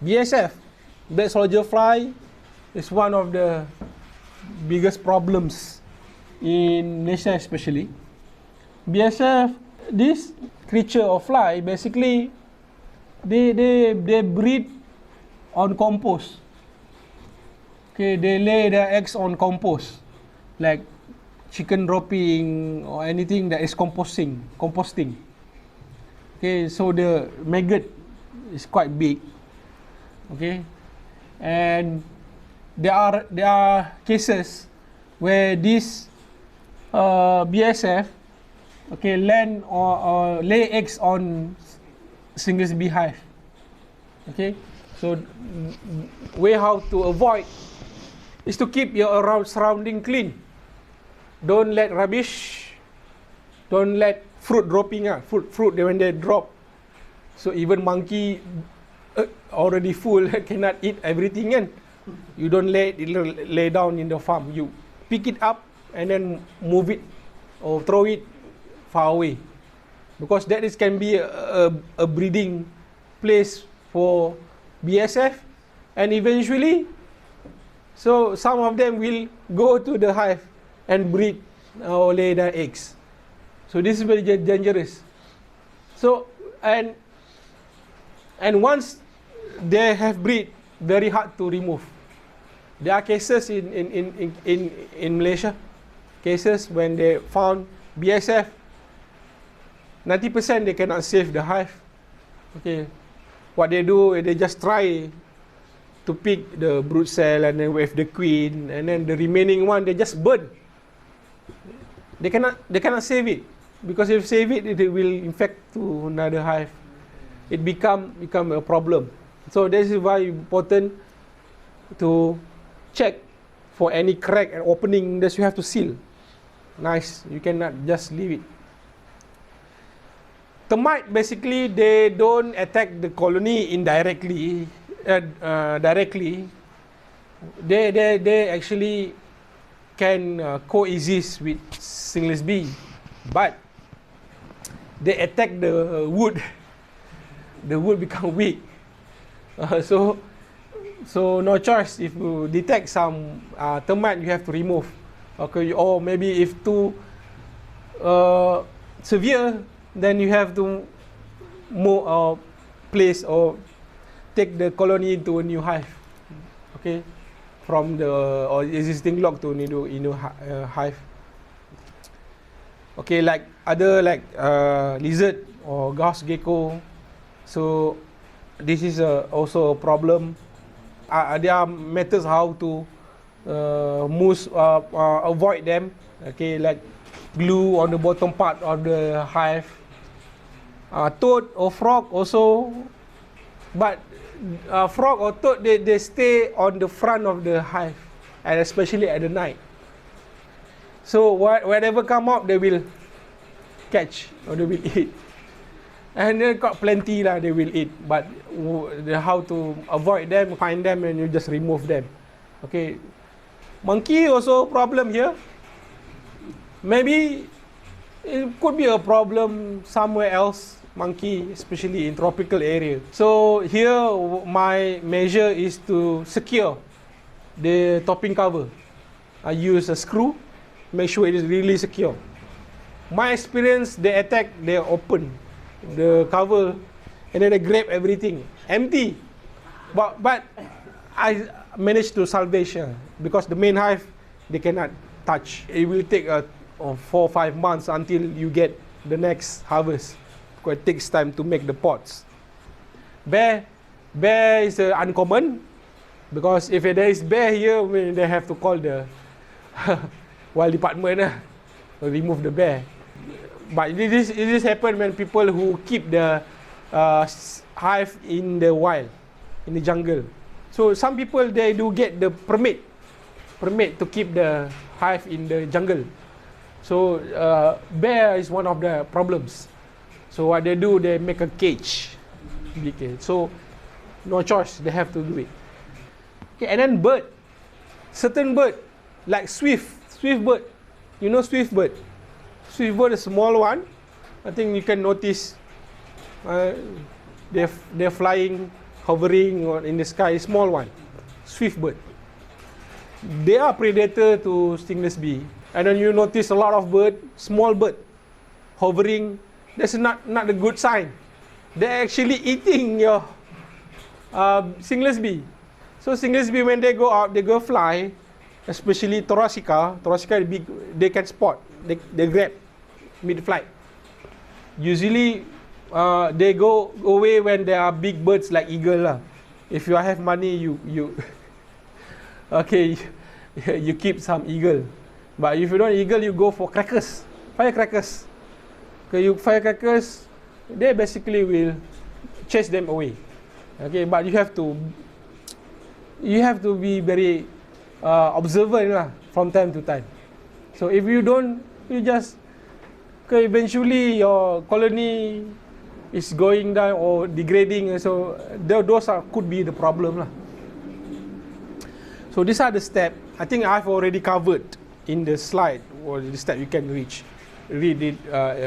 BSF, black soldier fly, is one of the biggest problems in Malaysia especially. BSF, this creature or fly, basically they breed on compost. Okay, they lay their eggs on compost, like chicken dropping or anything that is composting. Okay, so the maggot is quite big. Okay, and there are cases where this BSF, okay, land or lay eggs on stingless beehive. Okay, so way how to avoid is to keep your surrounding clean. Don't let rubbish, don't let fruit dropping fruit when they drop. So even monkey already full cannot eat everything, and you don't lay down in the farm. You pick it up and then move it or throw it far away, because that can be a breeding place for BSF, and eventually, so some of them will go to the hive and breed or lay their eggs. So this is very dangerous. So and once they have breed, very hard to remove. There are cases in Malaysia, cases when they found BSF, 90% they cannot save the hive. Okay, what they do is they just try to pick the brood cell and then with the queen, and then the remaining one they just burn. They cannot save it, because if save it, it will infect to another hive. It become a problem. So this is why important to check for any crack and opening that you have to seal. Nice, you cannot just leave it. Termite, basically they don't attack the colony indirectly. Directly, they actually can coexist with stingless bee, but they attack the wood. The wood become weak. So no choice. If you detect some termite, you have to remove. Okay, or maybe if too severe, then you have to move place or take the colony into a new hive. Okay, from the existing log to new hive. Okay, like other lizard or ghost gecko. So this is also a problem. There are methods how to avoid them. Okay, like glue on the bottom part of the hive. Toad or frog also, but frog or toad they stay on the front of the hive, and especially at the night. So whatever come up, they will catch or they will eat. And they got plenty lah, they will eat. But how to avoid them, find them, and you just remove them. Okay. Monkey also problem here. Maybe it could be a problem somewhere else. Monkey, especially in tropical area. So here my measure is to secure the topping cover. I use a screw, make sure it is really secure. My experience, they attack, they open the cover, and then they grab everything, empty. But I managed to salvage because the main hive they cannot touch. It will take 4 or 5 months until you get the next harvest, because it takes time to make the pots. Bear is uncommon, because if there is bear here, they have to call the wild department to remove the bear. But this happen when people who keep the hive in the wild, in the jungle. So some people, they do get the permit to keep the hive in the jungle. So bear is one of the problems. So what they do, they make a cage. So no choice, they have to do it. Okay, and then bird, certain bird like swift bird. You know swift bird? Swift bird is a small one. I think you can notice they're flying hovering in the sky, small one, swift bird. They are predator to stingless bee. And then you notice a lot of bird, small bird, hovering. That's not a good sign. They're actually eating your stingless bee. So stingless bee, when they go out, they go fly, especially thoracica. Thoracica big, they can spot. They grab mid-flight. Usually, they go away when there are big birds like eagle lah. If you have money, you okay, you keep some eagle. But if you don't eagle, you go for crackers, firecrackers. Okay, you firecrackers, they basically will chase them away. Okay, but you have to be very observant lah from time to time. So if you don't, you just okay, eventually your colony is going down or degrading. So those could be the problem lah. So these are the steps. I think I've already covered in the slide, or the step you can read it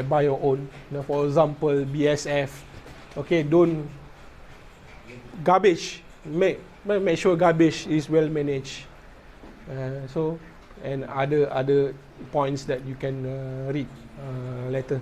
by your own. For example, BSF. Okay, don't garbage. Make sure garbage is well managed. So and other points that you can read later.